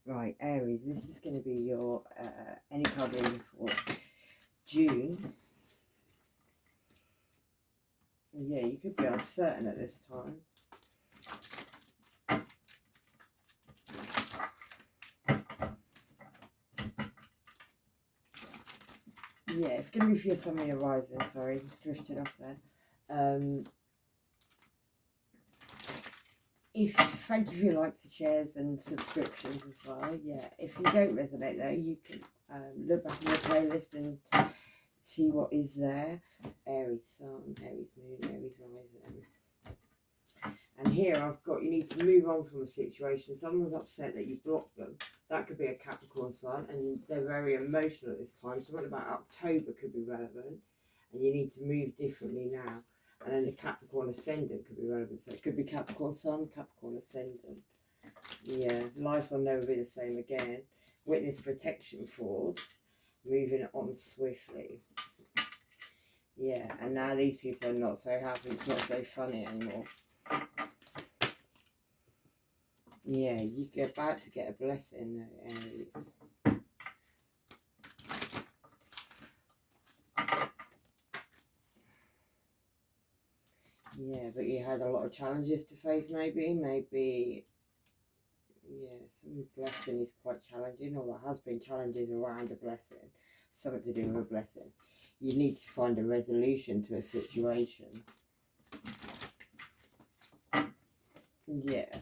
Right, Aries, this is going to be your any card reading for June. Yeah, you could be uncertain at this time. Yeah, it's going to be for your Sun, Moon, and Rising. Sorry, drifted off there. Thank you for your likes and shares and subscriptions as well. Yeah, if you don't resonate though, you can look back in your playlist and see what is there. Aries Sun, Aries Moon, Aries Rising. And here I've got, you need to move on from a situation. Someone's upset that you blocked them. That could be a Capricorn sign, and they're very emotional at this time. Something about October could be relevant, and you need to move differently now. And then the Capricorn ascendant could be relevant. So it could be Capricorn Sun, Capricorn ascendant. Yeah, life will never be the same again. Witness protection fraud, moving on swiftly. Yeah, and now these people are not so happy. It's not so funny anymore. Yeah, you're about to get a blessing though, Aries. Yeah, but you had a lot of challenges to face maybe, yeah, some blessing is quite challenging, or there has been challenges around a blessing, something to do with a blessing. You need to find a resolution to a situation. Yeah.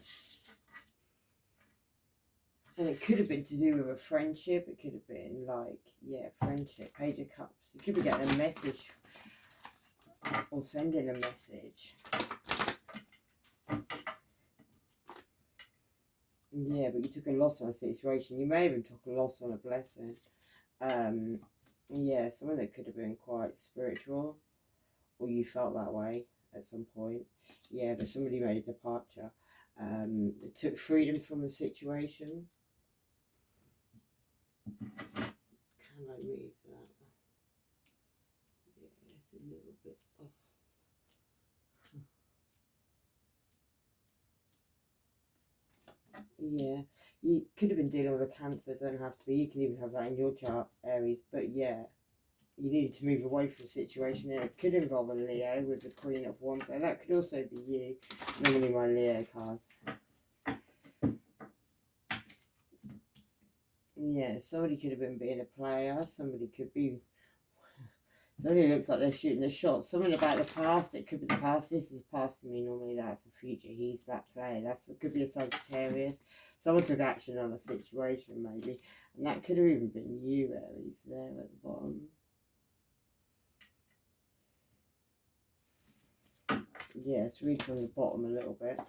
And it could have been to do with a friendship. It could have been like, yeah, friendship, Page of Cups. You could be getting a message or sending a message. Yeah, but you took a loss on a situation. You may even took a loss on a blessing. Yeah, someone that could have been quite spiritual, or you felt that way at some point. Yeah, but somebody made a departure. It took freedom from a situation. Can I move that? Yeah, it's a little bit off. Yeah, you could have been dealing with a cancer. Don't have to be. You can even have that in your chart, Aries. But yeah, you needed to move away from the situation, and it could involve a Leo with the Queen of Wands, and that could also be you. Normally, my Leo card. Yeah, somebody could have been being a player. Somebody could be. Somebody looks like they're shooting a shot. Something about the past. It could be the past. This is past to me. Normally, that's the future. He's that player. It could be a Sagittarius. Someone took action on a situation, maybe, and that could have even been you, Aries, there at the bottom. Yeah, let's read from the bottom a little bit.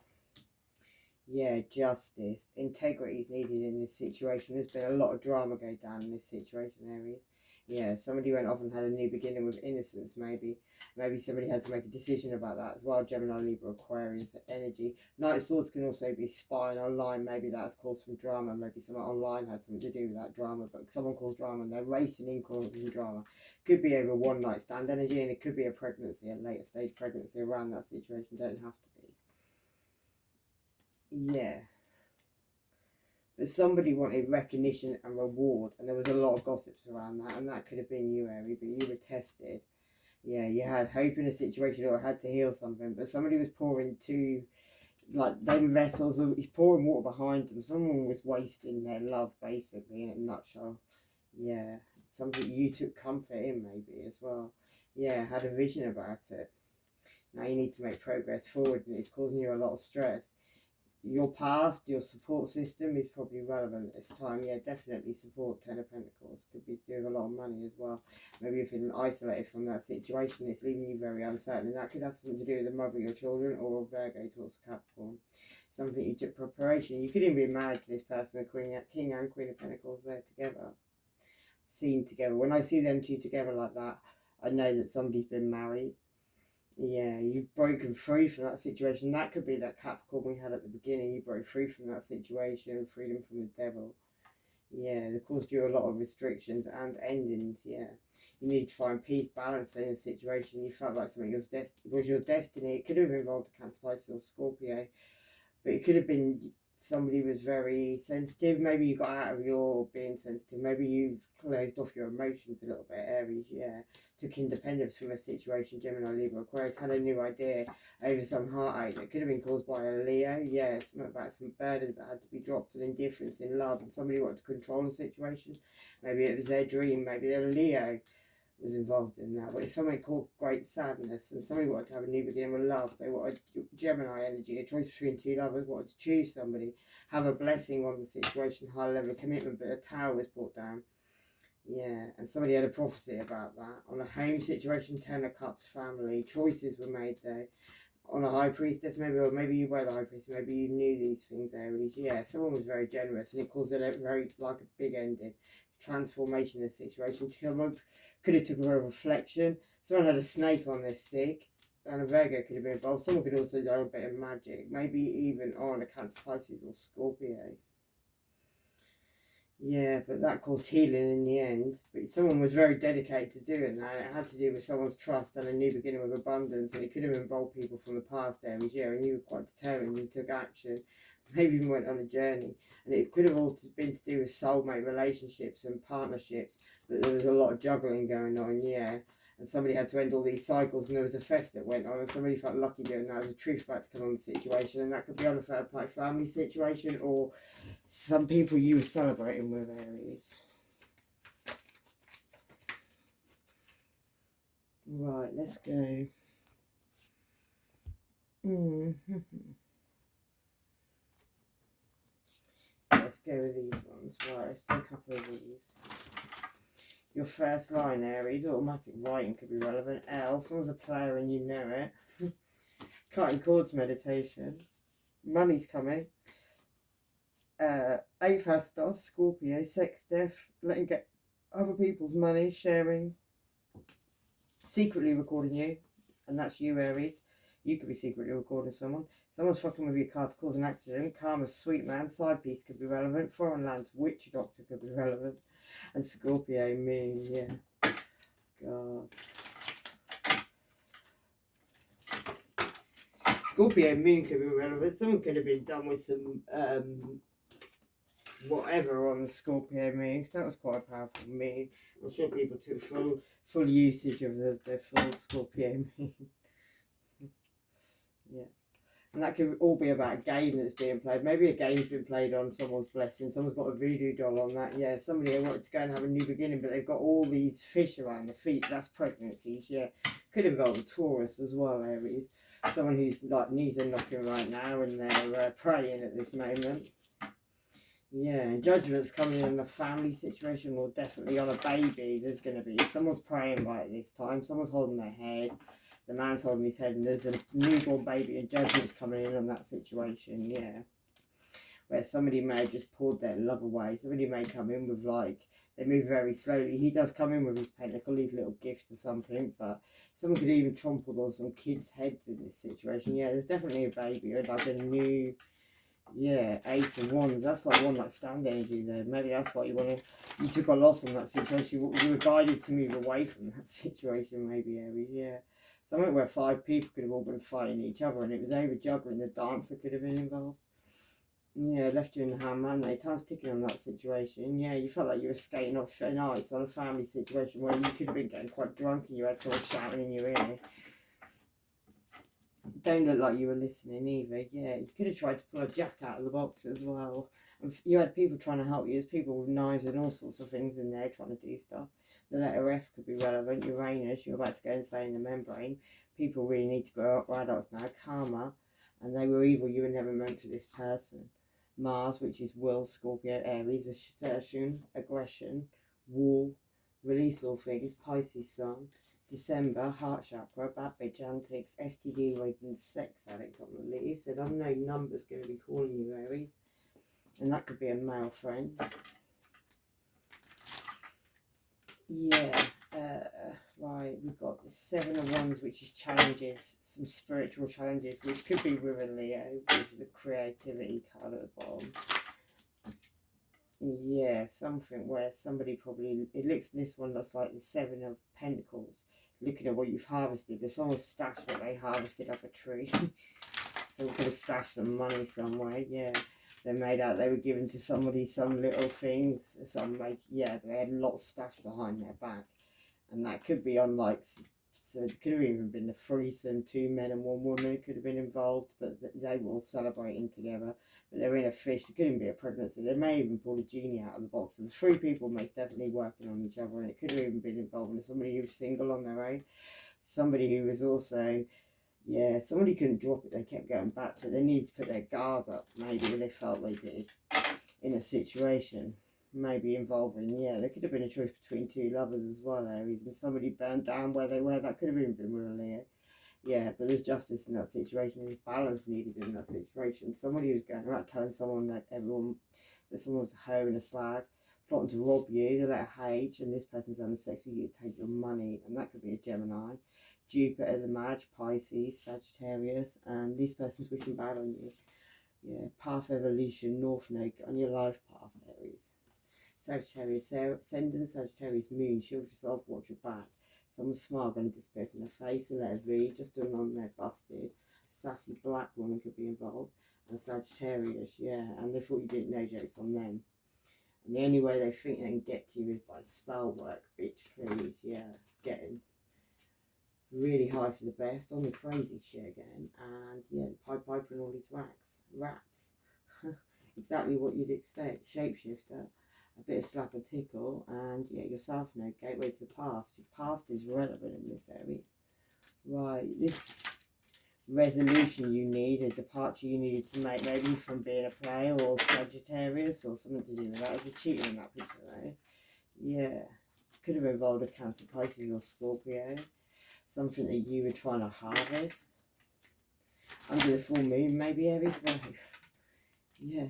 Yeah, justice. Integrity is needed in this situation. There's been a lot of drama go down in this situation, Aries. Yeah, somebody went off and had a new beginning with innocence, maybe. Maybe somebody had to make a decision about that as well. Gemini, Libra, Aquarius, energy. Knight of Swords can also be spying online. Maybe that's caused some drama. Maybe someone online had something to do with that drama, but someone caused drama and they're racing in causing drama. Could be over one night stand energy, and it could be a pregnancy, a later stage pregnancy around that situation. Don't have to be. Yeah. But somebody wanted recognition and reward, and there was a lot of gossips around that, and that could have been you, Ari, but you were tested. Yeah, you had hope in a situation or had to heal something, but somebody was pouring too, like, them vessels, he's pouring water behind them. Someone was wasting their love, basically, in a nutshell. Yeah, something you took comfort in, maybe, as well. Yeah, had a vision about it. Now you need to make progress forward, and it's causing you a lot of stress. Your past, your support system is probably relevant at this time. Yeah, definitely support. Ten of Pentacles could be doing a lot of money as well. Maybe you're feeling isolated from that situation. It's leaving you very uncertain, and that could have something to do with the mother of your children or Virgo towards Capricorn. Something you took preparation. You could even be married to this person, the King and Queen of Pentacles. They're together, seen together. When I see them two together like that, I know that somebody's been married. Yeah, you've broken free from that situation. That could be that Capricorn we had at the beginning. You broke free from that situation, freedom from the devil. Yeah, it caused you a lot of restrictions and endings. Yeah, you need to find peace, balance in a situation. You felt like something was your destiny. It could have involved a Cancer, Pisces, or Scorpio, but it could have been somebody was very sensitive. Maybe you got out of your being sensitive. Maybe you've closed off your emotions a little bit, Aries, yeah. Took independence from a situation, Gemini, Libra, Aquarius, had a new idea over some heartache that could have been caused by a Leo, yeah. Something about some burdens that had to be dropped, and indifference in love, and somebody wanted to control the situation. Maybe it was their dream, maybe they're a Leo was involved in that, but it's something called great sadness, and somebody wanted to have a new beginning with love. They wanted Gemini energy, a choice between two lovers, wanted to choose somebody, have a blessing on the situation, high level of commitment, but a tower was brought down. Yeah, and somebody had a prophecy about that. On a home situation, 10 of Cups, family, choices were made there. On a high priestess, maybe, or maybe you were the high priestess, maybe you knew these things, Aries. Yeah, someone was very generous, and it caused a very, like a big ending, transformation in the situation. Could have took a reflection. Someone had a snake on their stick, and a Virgo could have been involved. Someone could also do a bit of magic, maybe even on a Cancer, Pisces, or Scorpio. Yeah, but that caused healing in the end. But someone was very dedicated to doing that. It had to do with someone's trust and a new beginning with abundance. And it could have involved people from the past, Aries, yeah. And you were quite determined and took action. Maybe even went on a journey. And it could have also been to do with soulmate relationships and partnerships. But there was a lot of juggling going on, yeah. And somebody had to end all these cycles, and there was a theft that went on, and somebody felt lucky doing that. There's a truth about to come on the situation, and that could be on a third party family situation, or some people you were celebrating with, Aries. Right, let's go. Let's go with these ones. Right, let's do a couple of these. Your first line, Aries, automatic writing could be relevant. L, someone's a player and you know it. Cutting cords meditation. Money's coming. 8th house stuff, Scorpio, sex, death, letting get other people's money, sharing, secretly recording you, and that's you, Aries. You could be secretly recording someone. Someone's fucking with your car to cause an accident. Karma's sweet man, side piece could be relevant. Foreign lands, witch doctor could be relevant. And Scorpio, me, yeah. God. Scorpio moon could be relevant. Someone could have been done with some whatever on the Scorpio moon. That was quite a powerful moon. I'm sure people took full usage of the full Scorpio moon. Yeah. And that could all be about a game that's being played. Maybe a game's been played on someone's blessing. Someone's got a voodoo doll on that. Yeah, somebody wanted to go and have a new beginning, but they've got all these fish around the feet. That's pregnancies, yeah. Could involve a Taurus as well, Aries. Someone who's like knees are knocking right now and they're praying at this moment. Yeah, and judgment's coming in a family situation, or definitely on a baby. There's going to be someone's praying right this time. Someone's holding their head. The man's holding his head, and there's a newborn baby, and judgment's coming in on that situation. Yeah, where somebody may have just pulled their love away. Somebody may come in with like they move very slowly. He does come in with his pentacle, his little gift or something, but someone could even trample on some kids' heads in this situation. Yeah, there's definitely a baby, or like a new. Yeah, Ace of Wands. That's like one like stand energy there. Maybe that's what you took a loss in that situation. You were guided to move away from that situation, maybe, Aries. Yeah. Something where 5 people could have all been fighting each other, and it was over juggling. The dancer could have been involved. Yeah, left you in the hand, man. Time's ticking on that situation. Yeah, you felt like you were skating off thin ice on a family situation where you could have been getting quite drunk and you had someone shouting in your ear. Don't look like you were listening either. Yeah, you could have tried to pull a jack out of the box as well. And you had people trying to help you. There's people with knives and all sorts of things in there trying to do stuff. The letter F could be relevant. Uranus, you're about to go insane in the membrane. People really need to grow up. We're adults now. Karma, and they were evil. You were never meant for this person. Mars, which is will, Scorpio, Aries, assertion, aggression, war, release all things, Pisces sun. December, heart chakra, bad bitch antics, STD raping, sex addict on the list. An unknown number's going to be calling you, Aries. And that could be a male friend. Yeah, right, we've got the 7 of Wands, which is challenges, some spiritual challenges, which could be with a Leo, which is the creativity card at the bottom. Yeah, something where somebody probably, it looks, this one looks like the 7 of Pentacles, looking at what you've harvested. There's someone's stashed what they harvested off a tree. So we could have stashed some money somewhere, yeah. They made out they were giving to somebody some little things, some like, yeah, they had lots stashed behind their back. And that could be on like, so it could have even been a threesome, 2 men and 1 woman could have been involved, but they were all celebrating together. But they were in a fish, it couldn't be a pregnancy. They may even pull a genie out of the box. There was 3 people most definitely working on each other, and it could have even been involved with somebody who was single on their own, somebody who was also, yeah, somebody couldn't drop it, they kept going back to it. They needed to put their guard up, maybe they felt they did in a situation. Maybe involving, yeah, there could have been a choice between 2 lovers as well, Aries, and somebody burned down where they were. That could have even been with a Leo. Yeah, but there's justice in that situation. There's balance needed in that situation. Somebody was going around telling someone that someone was a hoe and a slag, plotting to rob you, they let a H, and this person's having sex with you to take your money, and that could be a Gemini. Jupiter, the Magi, Pisces, Sagittarius, and this person's wishing bad on you. Yeah, path evolution, North Node on your life path, Aries. Sagittarius, ascendant Sagittarius moon, shield yourself, watch your back. Someone's smile going to disappear from their face, a letter V, just done on their busted. Sassy black woman could be involved. And Sagittarius, yeah, and they thought you didn't know, jokes on them. And the only way they think they can get to you is by spell work, bitch, please, yeah. Getting really high for the best, on the crazy shit again. And yeah, Pied Piper and all these rats. Exactly what you'd expect, shapeshifter. A bit of slap and tickle, and yeah, your South Node, gateway to the past. Your past is relevant in this area. Right, this resolution you need, a departure you needed to make, maybe from being a player or Sagittarius or something to do with that. There's a cheater in that picture though. Yeah, could have involved a Cancer, Pisces or Scorpio. Something that you were trying to harvest. Under the full moon, maybe Aries. Yeah.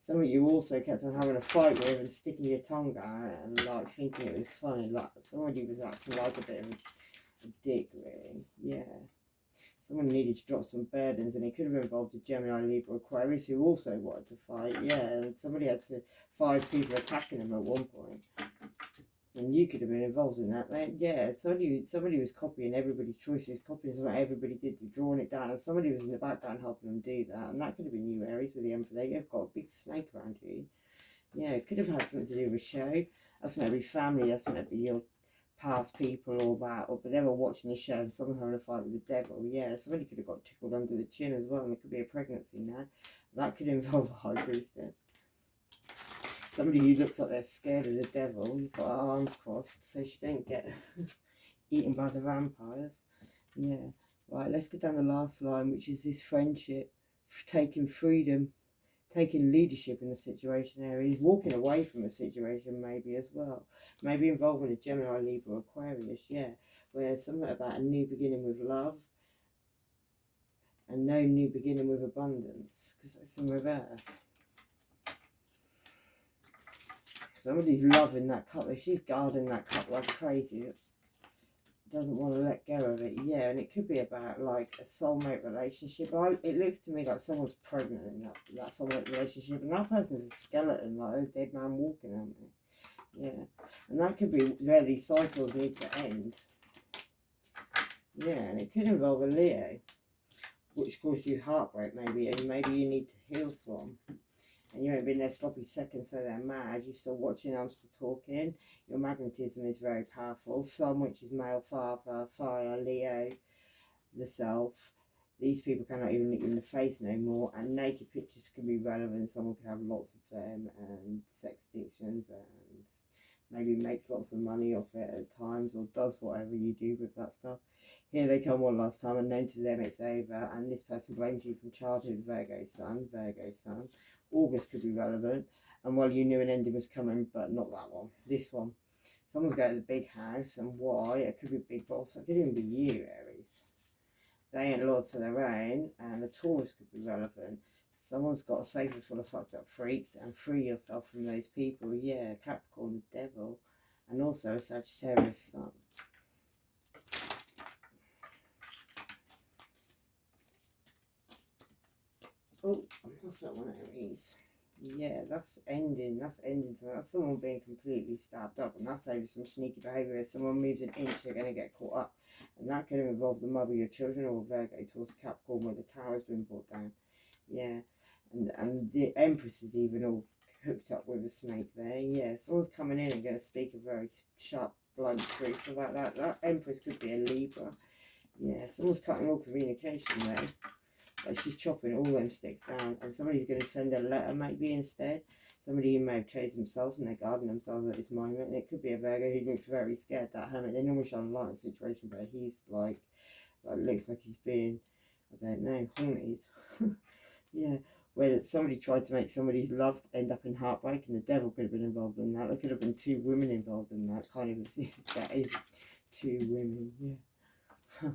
Something you also kept on having a fight with and sticking your tongue out and like thinking it was funny. Like somebody was acting like a bit of a dick, really. Yeah. Someone needed to drop some burdens, and it could have involved a Gemini, Libra, Aquarius who also wanted to fight. Yeah, and somebody had 5 people attacking them at one point. And you could have been involved in that. Yeah, somebody was copying everybody's choices, copying what everybody did, drawing it down, and somebody was in the background helping them do that. And that could have been you, Aries, with the Emperor. You've got a big snake around you. Yeah, it could have had something to do with a show. That's maybe family, that's maybe your past people, all that. But they were watching the show and someone's having a fight with the devil. Yeah, somebody could have got tickled under the chin as well, and there could be a pregnancy now. That could involve a high priestess. Somebody who looks like they're scared of the devil, you've got her arms crossed so she don't get eaten by the vampires. Yeah. Right, let's go down the last line, which is this friendship, taking freedom, taking leadership in the situation area, walking away from a situation maybe as well. Maybe involving a Gemini, Libra, Aquarius, yeah. Where something about a new beginning with love and no new beginning with abundance, because it's in reverse. Somebody's loving that couple. She's guarding that couple like crazy. Doesn't want to let go of it. Yeah, and it could be about like a soulmate relationship. It looks to me like someone's pregnant in that soulmate relationship, and that person's a skeleton, like a dead man walking, aren't they? Yeah, and that could be where these cycles need to end. Yeah, and it could involve a Leo, which caused you heartbreak maybe, and maybe you need to heal from. And you ain't been there sloppy seconds, so they're mad. You're still watching, I'm still talking. Your magnetism is very powerful. Sun, which is male, father, fire, Leo, the self. These people cannot even look you in the face no more. And naked pictures can be relevant. Someone can have lots of them, and sex addictions, and maybe makes lots of money off it at times, or does whatever you do with that stuff. Here they come one last time, and then to them it's over. And this person blames you from childhood, Virgo Sun, Virgo Sun. August could be relevant, and well, you knew an ending was coming, but not that one. This one, someone's going to the big house, and why? It could be big boss. It could even be you, Aries. They ain't lords to their own, and the Taurus could be relevant. Someone's got a safer full of fucked up freaks, and free yourself from those people. Yeah, Capricorn, the devil, and also a Sagittarius Sun. Oh, what's that one, Aries? Yeah, that's ending. That's ending. So that's someone being completely stabbed up, and that's over some sneaky behaviour. If someone moves an inch, they're going to get caught up, and that could involve the mother of your children or Virgo towards Capricorn where the tower's been brought down. Yeah, And the Empress is even all hooked up with a snake there. Yeah, someone's coming in and going to speak a very sharp, blunt truth about that. That Empress could be a Libra. Yeah, someone's cutting all communication there. Like she's chopping all them sticks down, and somebody's going to send a letter maybe instead. Somebody who may have chased themselves and they're guarding themselves at this moment. And it could be a Virgo who looks very scared. That Hermit, they normally show a light in situation, but he's like looks like he's being, I don't know, haunted. Yeah, where somebody tried to make somebody's love end up in heartbreak, and the devil could have been involved in that. There could have been two women involved in that. Kind of, that is two women. Yeah.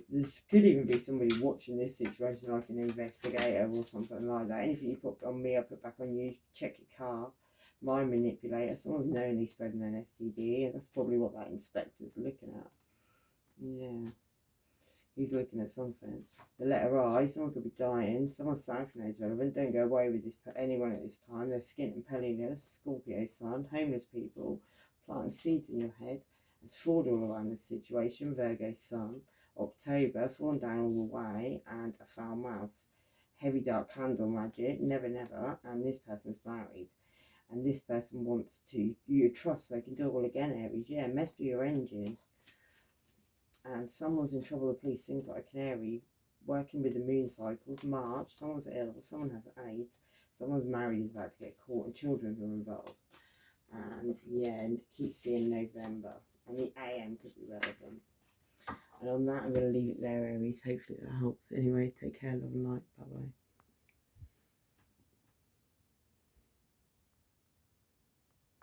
This could even be somebody watching this situation, like an investigator or something like that. Anything you put on me, I put back on you. Check your car. Mind manipulator. Someone's knowingly spreading an STD, and that's probably what that inspector's looking at. Yeah. He's looking at something. The letter I, someone could be dying. Someone's South Node relevant. Don't go away with this anyone at this time. They're skint and penniless. Scorpio sun. Homeless people. Planting seeds in your head. There's fraud all around this situation. Virgo sun. October. Falling down all the way. And a foul mouth. Heavy dark candle magic. Never never. And this person's married. And this person wants to, you trust they can do it all again, Aries. Yeah, mess with your engine. And someone's in trouble with police, things like a canary, working with the moon cycles, March, someone's ill, someone has AIDS, someone's married is about to get caught, and children who are involved. And yeah, and keep seeing November, and the AM could be relevant. And on that, I'm going to leave it there, Aries. Hopefully that helps. Anyway, take care, love and light. Bye bye.